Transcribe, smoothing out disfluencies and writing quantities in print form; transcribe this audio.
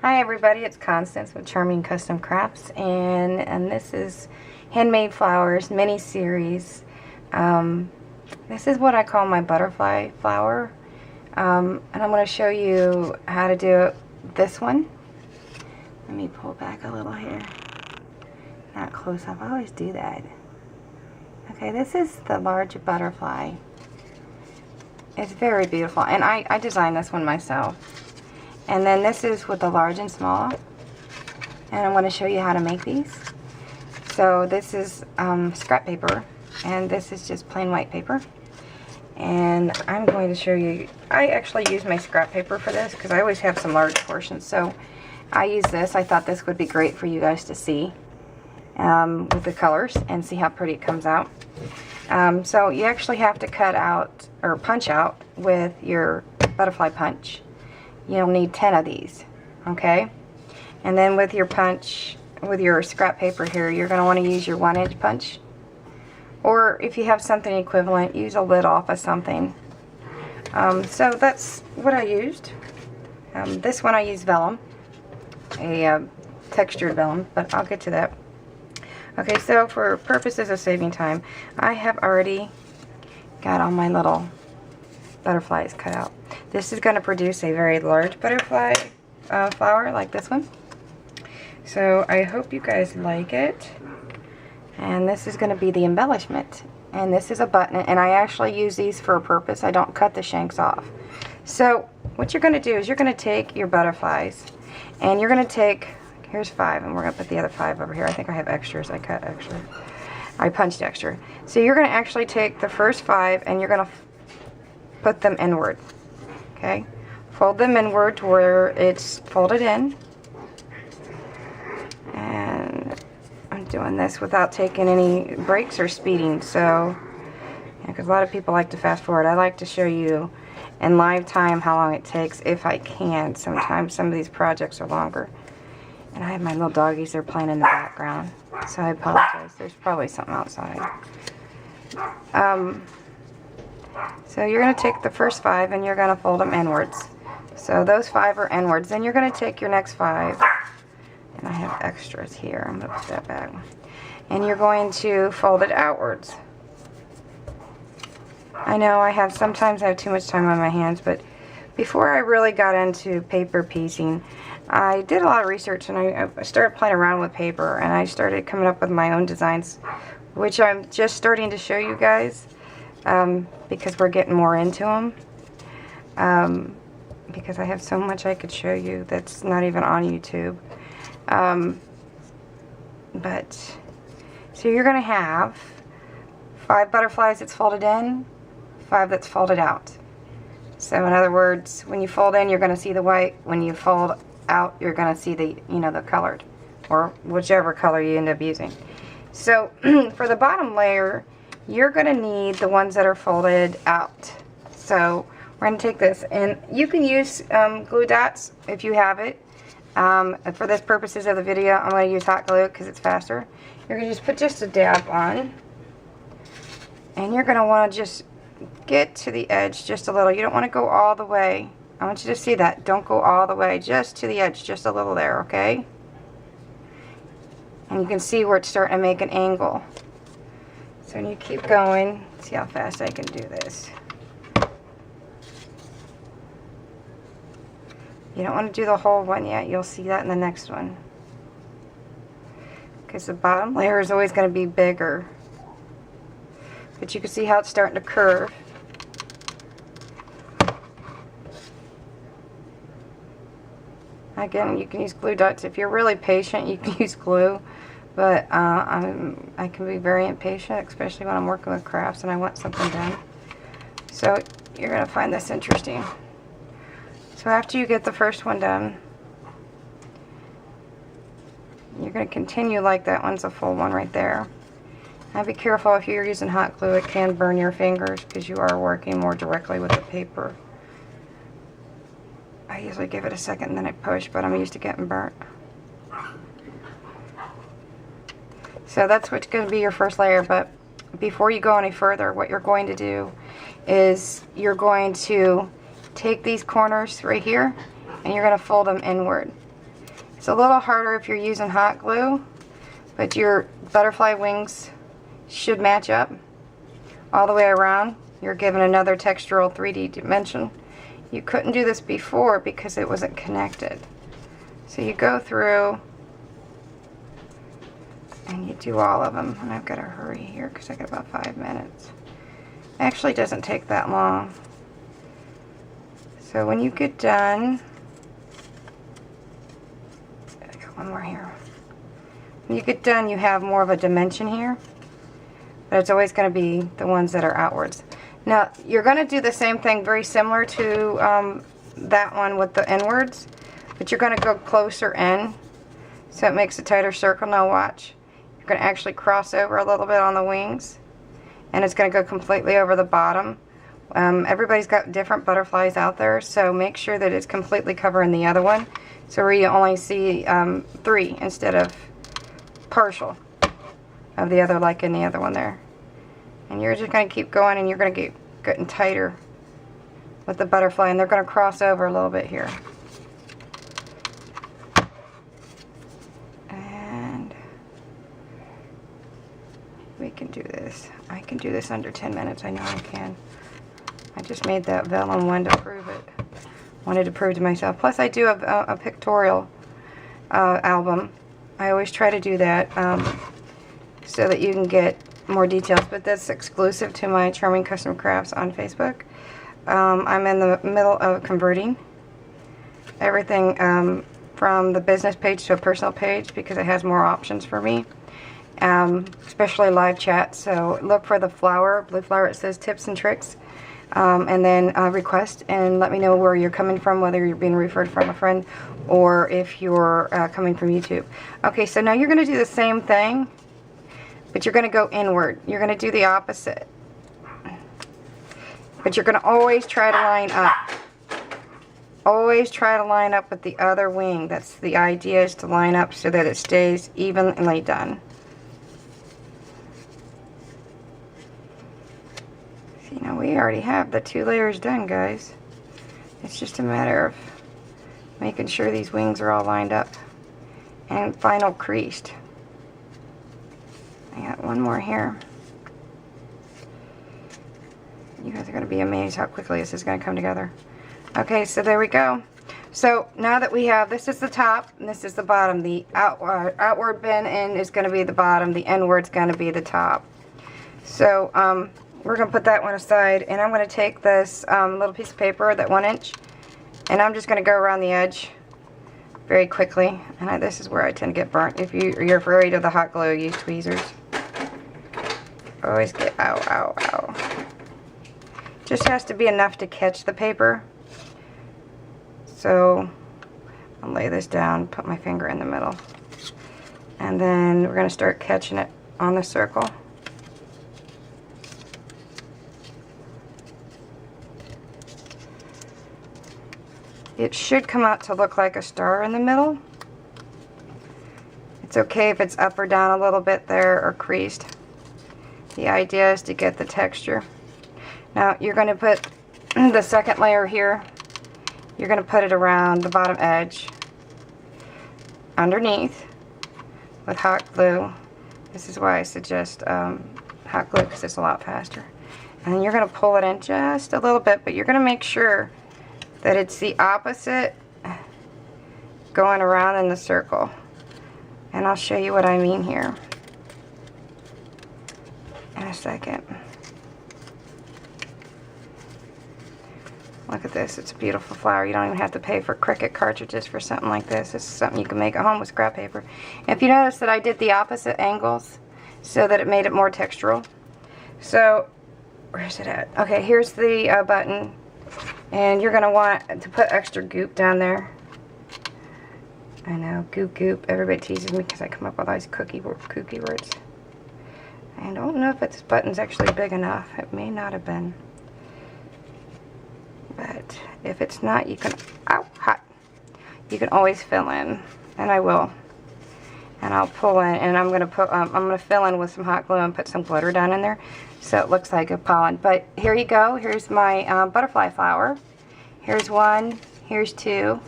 Hi everybody, it's Constance with Charming Custom Crafts, and this is Handmade Flowers mini series. This is what I call my butterfly flower, and I'm going to show you how to do this one. Let me pull back a little here. Not close up. I always do that. Okay, this is the large butterfly. It's very beautiful, and I designed this one myself. And then this is with the large and small, and I'm going to show you how to make these. So this is scrap paper, and this is just plain white paper. And I'm going to show you, I actually use my scrap paper for this because I always have some large portions. So I use this. I thought this would be great for you guys to see with the colors and see how pretty it comes out. So you actually have to cut out or punch out with your butterfly punch. You'll need 10 of these, okay? And then with your punch, with your scrap paper here, you're going to want to use your 1-inch punch. Or if you have something equivalent, use a lid off of something. So that's what I used. This one I use vellum, a textured vellum, but I'll get to that. Okay, so for purposes of saving time, I have already got all my little butterflies cut out. This is going to produce a very large butterfly flower like this one. So I hope you guys like it. And this is going to be the embellishment. And this is a button, and I actually use these for a purpose. I don't cut the shanks off. So what you're going to do is you're going to take your butterflies, and you're going to take, here's 5, and we're going to put the other 5 over here. I think I have extras. I cut extra. I punched extra. So you're going to actually take the first 5, and you're going to put them inward. Okay, fold them inward to where it's folded in, and I'm doing this without taking any breaks or speeding, so because a lot of people like to fast forward. I like to show you in live time how long it takes if I can. Sometimes some of these projects are longer, and I have my little doggies, they're playing in the background, so I apologize. There's probably something outside. So you're going to take the first 5 and you're going to fold them inwards. So those 5 are inwards. Then you're going to take your next 5, and I have extras here. I'm going to put that back. And you're going to fold it outwards. I know sometimes I have too much time on my hands, but before I really got into paper piecing, I did a lot of research, and I started playing around with paper, and I started coming up with my own designs, which I'm just starting to show you guys. Because we're getting more into them, because I have so much I could show you that's not even on YouTube. But so you're going to have 5 butterflies that's folded in, 5 that's folded out. So in other words, when you fold in, you're going to see the white. When you fold out, you're going to see the, the colored, or whichever color you end up using. So for the bottom layer, you're going to need the ones that are folded out. So we're going to take this, and you can use glue dots if you have it. For the purposes of the video, I'm going to use hot glue because it's faster. You're going to just put just a dab on, and you're going to want to just get to the edge just a little. You don't want to go all the way. I want you to see that. Don't go all the way, just to the edge, just a little there, okay? And you can see where it's starting to make an angle. So when you keep going, see how fast I can do this. You don't want to do the whole one yet. You'll see that in the next one, because the bottom layer is always going to be bigger. But you can see how it's starting to curve. Again, you can use glue dots. If you're really patient, you can use glue. But I can be very impatient, especially when I'm working with crafts and I want something done. So you're going to find this interesting. So after you get the first one done, you're going to continue like that one's a full one right there. Now be careful if you're using hot glue, it can burn your fingers because you are working more directly with the paper. I usually give it a second and then I push, but I'm used to getting burnt. So that's what's going to be your first layer, but before you go any further, what you're going to do is you're going to take these corners right here and you're going to fold them inward. It's a little harder if you're using hot glue, but your butterfly wings should match up all the way around. You're given another textural 3D dimension. You couldn't do this before because it wasn't connected. So you go through and you do all of them. And I've got to hurry here because I got about 5 minutes. Actually, it doesn't take that long. So when you get done, I got one more here. When you get done, you have more of a dimension here, but it's always going to be the ones that are outwards. Now, you're going to do the same thing, very similar to that one with the inwards, but you're going to go closer in, so it makes a tighter circle. Now watch. You're going to actually cross over a little bit on the wings, and it's going to go completely over the bottom. Everybody's got different butterflies out there, so make sure that it's completely covering the other one, so where you only see 3 instead of partial of the other, like in the other one there. And you're just going to keep going, and you're going to get getting tighter with the butterfly, and they're going to cross over a little bit here. And we can do this. I can do this under 10 minutes. I know I can. I just made that vellum one to prove it. Wanted to prove to myself. Plus, I do have a pictorial album. I always try to do that so that you can get more details, but that's exclusive to my Charming Custom Crafts on Facebook. I'm in the middle of converting everything from the business page to a personal page because it has more options for me, especially live chat. So look for the flower, blue flower. It says tips and tricks. And then request and let me know where you're coming from, whether you're being referred from a friend or if you're coming from YouTube. Okay, so now you're going to do the same thing, but you're going to go inward. You're going to do the opposite. But you're going to always try to line up. Always try to line up with the other wing. That's the idea, is to line up so that it stays evenly done. You know, we already have the 2 layers done, guys. It's just a matter of making sure these wings are all lined up and final creased. I got one more here. You guys are going to be amazed how quickly this is going to come together. Okay, so there we go. So now that we have, this is the top and this is the bottom. The outward bend in is going to be the bottom. The inward's going to be the top. So, we're going to put that one aside, and I'm going to take this little piece of paper, that 1 inch, and I'm just going to go around the edge very quickly. And this is where I tend to get burnt. If you're afraid of the hot glue, use tweezers. Always get, ow, ow, ow. Just has to be enough to catch the paper. So I'll lay this down, put my finger in the middle, and then we're going to start catching it on the circle. It should come out to look like a star in the middle. It's okay if it's up or down a little bit there or creased. The idea is to get the texture. Now you're going to put the second layer here. You're going to put it around the bottom edge underneath with hot glue. This is why I suggest hot glue, because it's a lot faster. And then you're going to pull it in just a little bit, but you're going to make sure that it's the opposite going around in the circle. And I'll show you what I mean here in a second. Look at this, it's a beautiful flower. You don't even have to pay for Cricut cartridges for something like this. This is something you can make at home with scrap paper. If you notice that I did the opposite angles so that it made it more textural. So, where's it at? Okay, here's the button. And you're going to want to put extra goop down there. I know, goop goop. Everybody teases me because I come up with all these kooky words. I don't know if this button's actually big enough. It may not have been. But if it's not, you can, ow, hot. You can always fill in. And I will. And I'll pull in, and I'm going to put, I'm going to fill in with some hot glue and put some glitter down in there so it looks like a pollen. But here you go. Here's my butterfly flower. Here's 1, here's 2,